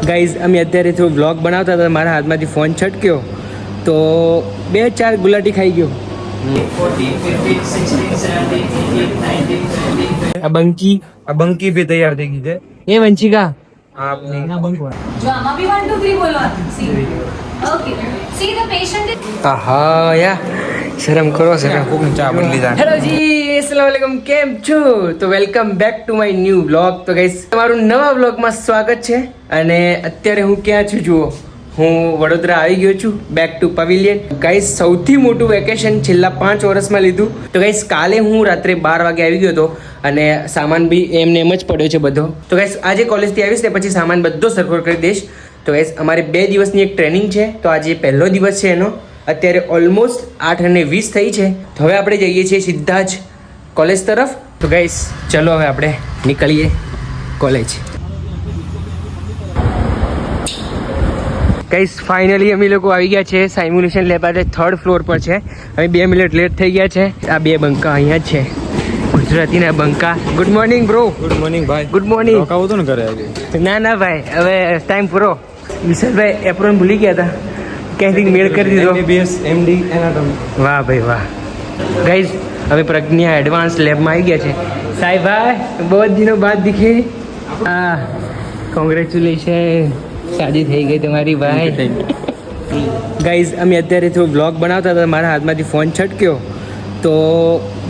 Guys અમે અત્યારે થોડું બ્લોગ બનાવતા હતા, મારા હાથમાંથી ફોન છટક્યો તો 2-4 ગુલાટી ખાઈ ગયો. આ બંકી भी तैयार થઈ ગઈ છે. એ વંશિકા આપની ના બંકો જો આમાં બી 1 2 3 બોલવાનું. See okay see the patient. આહા યા શરમ કરો શરમ. ચા બદલી જા. હેલો જી, અસલામ વાલેકુમ, કેમ છો? તો welcome back to my new vlog. તો ગાઈસ તમારું નવા વ્લોગમાં સ્વાગત છે. અને અત્યારે હું ક્યાં છું જુઓ, હું વડોદરા આવી ગયો છું, બેક ટુ પવેલિયન. ગાઈસ સૌથી મોટું વેકેશન છેલ્લા 5 વર્ષમાં લીધું. તો ગાઈસ કાલે હું રાત્રે 12 વાગે આવી ગયો હતો અને સામાન બી એમને એમ જ પડ્યો છે બધો. તો ગાઈસ આજે કોલેજથી આવીશ ને પછી સામાન બધો સરખો કરી દઈશ. તો ગાઈસ અમારે 2 દિવસની એક ટ્રેનિંગ છે, તો આજે પહેલો દિવસ છે એનો. અત્યારે ઓલમોસ્ટ 8:20 થઈ છે. તો હવે આપણે જઈએ છીએ સીધા જ કોલેજ તરફ. તો ગાઈસ ચલો હવે આપણે નીકળીએ કોલેજ. ગાઈસ ફાઇનલી અમે લોકો આવી ગયા છે સાઇમ્યુલેશન લેબ. આજે 3rd ફ્લોર પર છે. હવે 2 મિનિટ લેટ થઈ ગયા છે. આ 2 બંકા અહીંયા જ છે, ગુજરાતીના બંકા. Good morning bro. Good morning ભાઈ. Good morning. રોકાવું તો ને ઘરે આજે? ના ભાઈ, હવે ટાઈમ પૂરો. વિશાલભાઈ એપ્રોન ભૂલી ગયા હતા, ક્યાંથી મેળ કરી દીધો. MBBS MD anatomy. વાહ ભાઈ વાહ. ગાઈઝ હવે પ્રજ્ઞા એડવાન્સ લેબમાં આવી ગયા છે. સાહેબ ભાઈ બહુ દિનો બાદ દિખે. હા કોંગ્રેચ્યુલેશન, શાદી થઈ ગઈ તમારી ભાઈ. ગાઈઝ અમે અત્યારે થોડું બ્લોગ બનાવતા હતા, મારા હાથમાંથી ફોન છટક્યો તો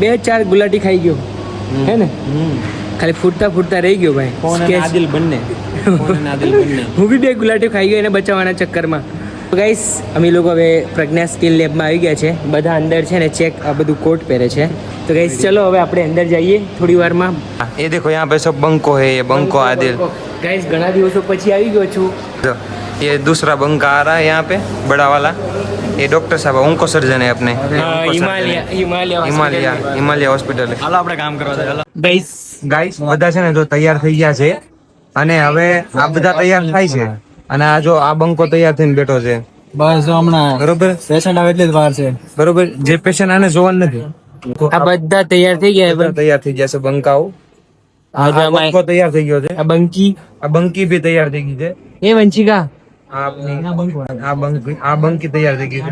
2-4 ગુલાટી ખાઈ ગયો હે ને. ખાલી ફૂટતા રહી ગયો ભાઈ. ફોન અને આદિલ બંને. હું બી 2 ગુલાટીઓ ખાઈ ગયો એને બચાવવાના ચક્કરમાં. ગાઈસ અમે લોકો હવે પ્રજ્ઞા સ્કિલ લેબમાં આવી ગયા છે. બધા અંદર છે ને ચેક આ બધું કોટ પહેરે છે. તો ગાઈસ ચલો હવે આપણે અંદર જઈએ થોડી વારમાં. ये देखो यहाँ पे सब बंको है, ये बंको आदिल. ગાઈસ ઘણા દિવસો પછી આવી ગયો છું. ये दूसरा बंका आ रहा है यहाँ पे, बड़ा वाला. ये डॉक्टर साहब उनको सर्जन है अपने. हिमालय हॉस्पिटल. હાલો આપણે કામ કરવા દે. ગાઈસ બધા છે ને જો તૈયાર થઈ ગયા છે અને હવે આ બધા તૈયાર થાય છે અને આ જો આ બંકો તૈયાર થઈને બેઠો છે. બસ હમણાં બરોબર, પેશન્ટ આવે એટલે જ વાર છે. બરોબર. જે પેશન્ટ આને જોવાનું નથી, આ બધા તૈયાર થઈ ગયા. બધા તૈયાર થઈ ગયા છે બંકાઓ. આ બંકો તૈયાર થઈ ગયો છે. આ બંકી ભી તૈયાર થઈ ગઈ છે. એ વંશિકા આ બંકી તૈયાર થઈ ગઈ છે.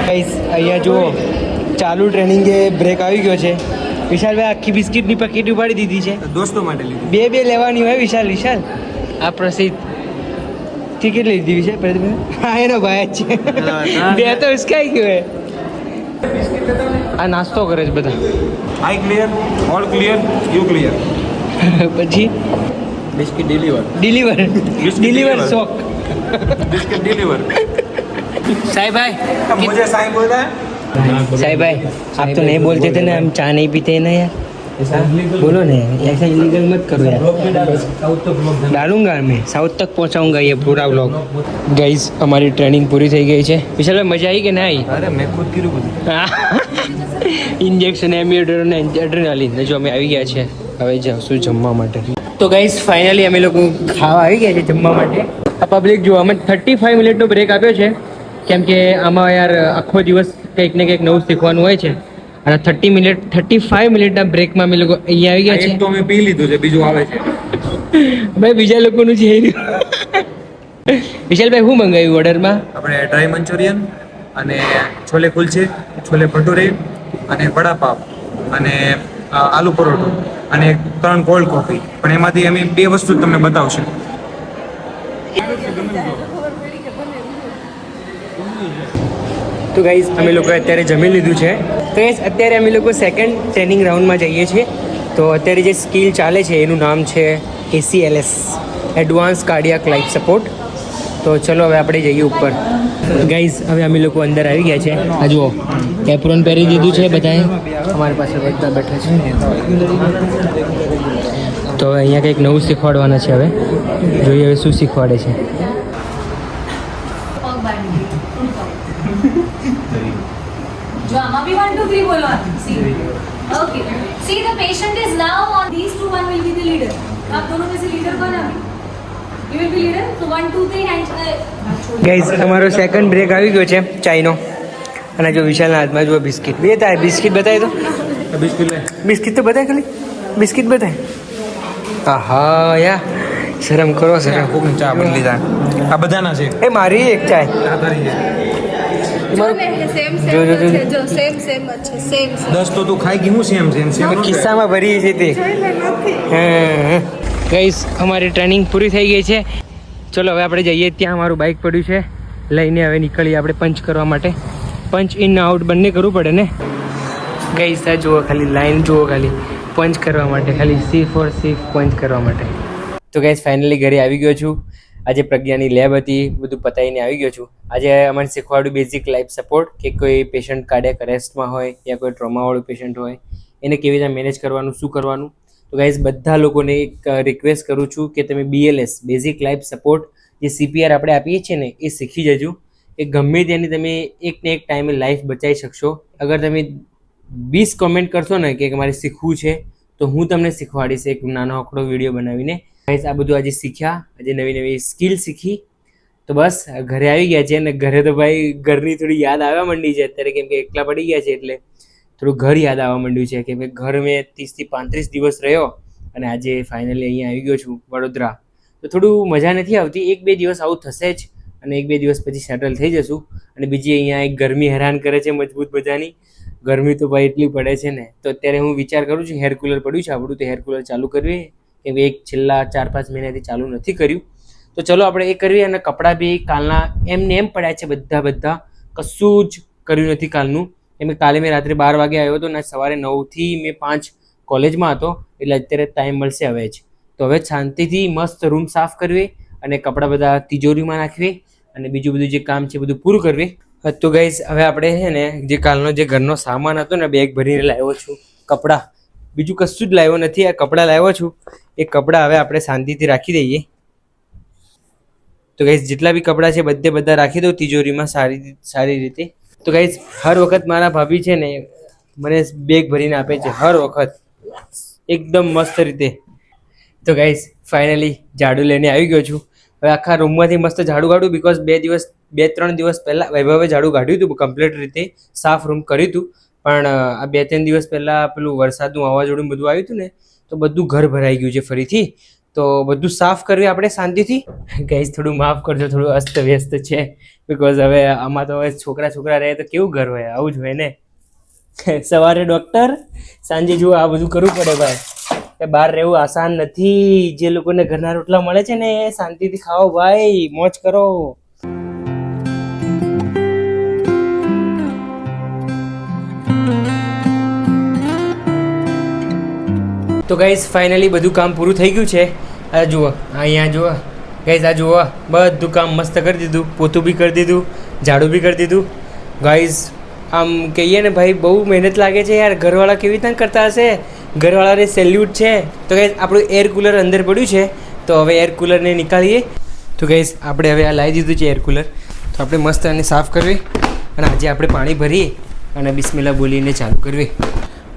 ગાઈસ અહીંયા જુઓ ચાલુ ટ્રેનિંગ એ બ્રેક આવી ગયો છે. વિશાલભાઈ આખી બિસ્કિટની પેકેટ ઉપાડી દીધી છે. દોસ્તો માટે લીધી. 2 લેવાની હોય. વિશાલ આ પ્રસિદ્ધ ટિકિટ લીધી વિશાલ. હા એનો ભાઈ જ છે. 2 તો ઉસકાઈ ગયો હે. આ નાસ્તો કરે છે બધા. I clear, all clear, you clear. પછી બિસ્કિટ ડિલિવર શોક. Biscuit deliver. साहिब भाई मुझे साईं बोल रहा है. साहिब भाई आप तो नहीं बोलते थे ना, हम चाय नहीं पीते ना यार. बोलो ना ऐसा इलीगल मत करो यार. डालूंगा मैं, साउथ तक पहुंचाऊंगा ये पूरा व्लॉग. गाइस हमारी ट्रेनिंग पूरी થઈ ગઈ છે. વિશાલ ભાઈ મજા આવી કે ના આવી? अरे मैं खुद की रुक. ઇન્જેક્શન એમ્યુડર અને એડ્રેનાલિન જો અમે આવી ગયા છે. હવે જાશું જમવા માટે. તો ગાઈસ ફાઇનલી અમે લોકો ખાવા આવી ગયા છે જમવા માટે. આ પબ્લિક જો અમે 35 મિનિટનો બ્રેક આપ્યો છે, કેમ કે આમાં યાર આખો દિવસ કંઈક ને કંઈક નવું શીખવાનું હોય છે. અને 35 મિનિટના બ્રેકમાં અમે લોકો અહીંયા આવી ગયા છે. એક તો મેં પી લીધું છે, બીજું આવે છે. ભાઈ બીજા લોકોનું છે. વિશાલભાઈ શું મંગાવ્યું ઓર્ડરમાં? આપણે ડ્રાય મંચુરિયન અને છોલે કુલચે, છોલે ભટુરે અને વડાપાવ અને આલુ પરોઠો અને 3 કોલ્ડ કોફી. પણ એમાંથી અમે 2 વસ્તુ તમને બતાવશું. તો ગાઈઝ અમે લોકો અત્યારે જમી લીધું છે. તો ગાઈઝ અત્યારે અમે લોકો સેકન્ડ ટ્રેનિંગ રાઉન્ડમાં જઈએ છીએ. તો અત્યારે જે સ્કિલ ચાલે છે એનું નામ છે ACLS, advance cardiac life support. તો ચલો હવે આપણે જઈએ ઉપર. ગાઈઝ હવે અમે લોકો અંદર આવી ગયા છે. આ જુઓ એપ્રોન પહેરી દીધું છે બધાએ. અમારી પાસે બધા બેઠા છે. તો હવે અહીંયા કંઈક નવું શીખવાડવાના છે. હવે જોઈએ હવે શું શીખવાડે છે. जो आमा भी 1 2 3 बोलવાનું. See okay, see the patient is now on these two, one will be the leader. आप दोनों में से लीडर कौन है? You will be leader. So 1 2 3 and guys અમારો સેકન્ડ બ્રેક આવી ગયો છે ચાયનો. અને જો વિશાલના હાથમાં જો બિસ્કિટ. બે તારે બિસ્કિટ બતાવી દો. બિસ્કિટ લે. બિસ્કિટ તો બતાય ખાલી બિસ્કિટ બતાય. આહા યા શરમ કરો શરમ. કોકની ચા બદલી જાય. આ બધાના છે. એ મારી એક ચાય. આ તારી છે. જો જો જો જો સેમ સેમ જ છે સેમ 10 તો તું ખાઈ ગઈ હું સેમ ખિસ્સામાં ભરી છે તે. ગાઈસ અમારી ટ્રેનિંગ પૂરી થઈ ગઈ છે. ચલો હવે આપણે જઈએ. ત્યાં અમારું બાઇક પડ્યું છે, લઈને હવે નીકળીએ આપણે પંચ કરવા માટે. પંચ ઇન આઉટ બંને કરવું પડે ને. ગાઈસ આ જુઓ ખાલી લાઈન જુઓ, ખાલી પંચ કરવા માટે, ખાલી C4 પંચ કરવા માટે. તો ગાઈસ ફાઇનલી ઘરે આવી ગયો છું. આજે પ્રજ્ઞાની લેબ હતી, બધું પતાવીને આવી ગયો છું. આજે અમને શીખવાડ્યું બેઝિક લાઈફ સપોર્ટ, કે કોઈ પેશન્ટ કાર્ડિયક અરેસ્ટમાં હોય યા કોઈ ટ્રોમાવાળું પેશન્ટ હોય એને કેવી રીતે મેનેજ કરવાનું, શું કરવાનું. તો ગાઈઝ બધા લોકોને એક રિક્વેસ્ટ કરું છું કે તમે BLS બેઝિક લાઈફ સપોર્ટ જે CPR આપણે આપીએ છીએ ને એ શીખી જજો. એ ગમે ત્યાંની તમે એક ને એક ટાઈમે લાઈફ બચાવી શકશો. અગર તમે 20 કોમેન્ટ કરશો ને કે મારે શીખવું છે તો હું તમને શીખવાડીશ એક નાનો આંકડો વિડીયો બનાવીને. ગાઈઝ આ બધું આજે શીખ્યા, આજે નવી નવી સ્કિલ શીખી. તો બસ ઘરે આવી ગયા છે, અને ઘરે તો ભાઈ ઘરની થોડી યાદ આવવા માંડી છે અત્યારે, કેમ કે એકલા પડી ગયા છે એટલે થોડું ઘર યાદ આવવા માંડ્યું છે. કે ભાઈ ઘર મેં 30 થી 35 દિવસ રહ્યો અને આજે ફાઇનલી અહીંયા આવી ગયો છું વડોદરા. તો થોડું મજા નથી આવતી. 1-2 દિવસ આવું થશે જ, અને 1-2 દિવસ પછી સેટલ થઈ જશું. અને બીજી અહીંયા એક ગરમી હેરાન કરે છે મજબૂત મજાની. ગરમી તો ભાઈ એટલી પડે છે ને. તો અત્યારે હું વિચાર કરું છું, હેર કુલર પડ્યું છે આપણું, તો હેર કુલર ચાલુ કરવી. કેમ કે એક છેલ્લા 4-5 મહિનાથી ચાલુ નથી કર્યું. તો ચલો આપણે એ કરવી. અને કપડાં બી કાલના એમને એમ પડ્યા છે બધા, કશું જ કર્યું નથી કાલનું. કેમ કે કાલે મેં રાત્રે 12 વાગે આવ્યો હતો ને સવારે 9 થી મેં 5 કોલેજમાં હતો, એટલે અત્યારે ટાઈમ મળશે હવે જ. તો હવે શાંતિથી મસ્ત રૂમ સાફ કરવી અને કપડાં બધા તિજોરીમાં નાખવી અને બીજું બધું જે કામ છે બધું પૂરું કરવી. તો ગાઈઝ હવે આપણે છે ને જે કાલનો જે ઘરનો સામાન હતો ને બેગ ભરીને લાવ્યો છું. કપડાં બીજું કશું જ લાવ્યો નથી, આ કપડાં લાવ્યો છું. એ કપડાં હવે આપણે શાંતિથી રાખી દઈએ. તો ગાઈઝ જેટલા બી કપડાં છે બધા રાખી દઉં તિજોરીમાં સારી રીતે. તો ગાઈઝ હર વખત મારા ભાભી છે ને મને બેગ ભરીને આપે છે, હર વખત એકદમ મસ્ત રીતે. તો ગાઈઝ ફાઇનલી ઝાડુ લઈને આવી ગયો છું. હવે આખા રૂમમાંથી મસ્ત ઝાડુ કાઢું, બિકોઝ 2-3 દિવસ પહેલાં વૈભવે ઝાડુ કાઢ્યું હતું કમ્પ્લીટ રીતે, સાફ રૂમ કર્યું હતું. પણ આ 2-3 દિવસ પહેલાં પેલું વરસાદનું વાવાઝોડું બધું આવ્યું હતું ને, તો બધું ઘર ભરાઈ ગયું છે ફરીથી. તો બધું સાફ કરવી આપણે શાંતિથી. ગાઈઝ થોડું માફ કરજો, થોડું અસ્ત વ્યસ્ત છે, બિકોઝ હવે આમાં તો હવે છોકરા રહે તો કેવું ઘર હોય, આવું જ હોય ને. સવારે ડૉક્ટર, સાંજે જુઓ આ બધું કરવું પડે ભાઈ. બહાર રહેવું આસાન નથી. જે લોકોને ઘરના રોટલા મળે છે ને શાંતિથી ખાઓ ભાઈ, મોજ કરો. તો ગાઈઝ ફાઇનલી બધું કામ પૂરું થઈ ગયું છે. આ જુઓ, અહીંયા જુઓ ગાઈઝ, આ જુઓ બધું કામ મસ્ત કરી દીધું. પોતું બી કરી દીધું, ઝાડુ બી કરી દીધું. ગાઈઝ આમ કહીએ ને ભાઈ બહુ મહેનત લાગે છે યાર. ઘરવાળા કેવી રીતના કરતા હશે, ઘરવાળાને સેલ્યુટ છે. તો ગાઈઝ આપણું એર કુલર અંદર પડ્યું છે, તો હવે એર કુલરને નીકાળીએ. તો ગાઈઝ આપણે હવે આ લાવી દીધું છે એર કુલર, તો આપણે મસ્ત આને સાફ કરવી અને આજે આપણે પાણી ભરીએ અને બિસ્મિલ્લાહ બોલીને ચાલુ કરવી.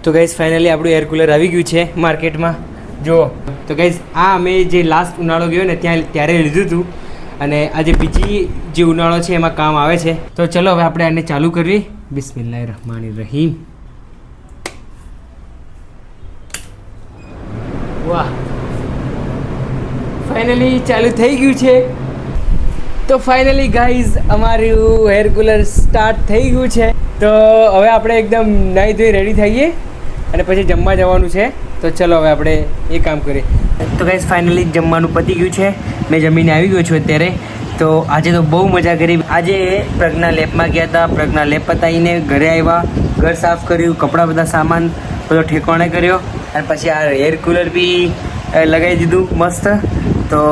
તો ગાઈઝ ફાઇનલી આપણું એર કુલર આવી ગયું છે માર્કેટમાં, જુઓ. તો ગાઈઝ આ અમે જે લાસ્ટ ઉનાળો ગયો ને ત્યારે લીધું હતું, અને આજે બીજી જે ઉનાળો છે એમાં કામ આવે છે. તો ચલો હવે આપણે આને ચાલુ કરવી. બિસ્મિલ્લાહિર્રહમાનિર્રહીમ. વાહ, ફાઇનલી ચાલુ થઈ ગયું છે. તો ફાઇનલી ગાઈઝ અમારું હેર કુલર સ્ટાર્ટ થઈ ગયું છે. તો હવે આપણે એકદમ નાહી ધોઈ રેડી થઈએ અને પછી જમવા જવાનું છે. તો ચલો હવે આપણે એ કામ કરીએ. તો ગાઈઝ ફાઇનલી જમવાનું પતી ગયું છે, મેં જમીને આવી ગયો છું અત્યારે. તો આજે તો બહુ મજા કરી. આજે પ્રજ્ઞા લેબમાં ગયા હતા, પ્રજ્ઞા લેબ પતાવીને ઘરે આવ્યા, ઘર સાફ કર્યું, કપડાં બધા સામાન બધો ઠેકાણે કર્યો, અને પછી આ એર કુલર બી લગાવી દીધું મસ્ત. તો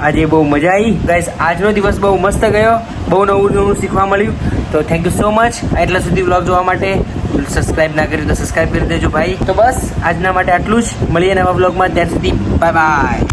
આજે બહુ મજા આવી ગાઈસ. આજનો દિવસ બહુ મસ્ત ગયો, બહુ નવું શીખવા મળ્યું. તો થેન્ક યુ સો મચ એટલા સુધી વ્લોગ જોવા માટે. સબસ્ક્રાઈબ ના કર્યું તો સબસ્ક્રાઈબ કરી દેજો ભાઈ. તો બસ આજના માટે આટલું જ. મળીએ નવા વ્લોગમાં, ત્યાર સુધી બાય બાય.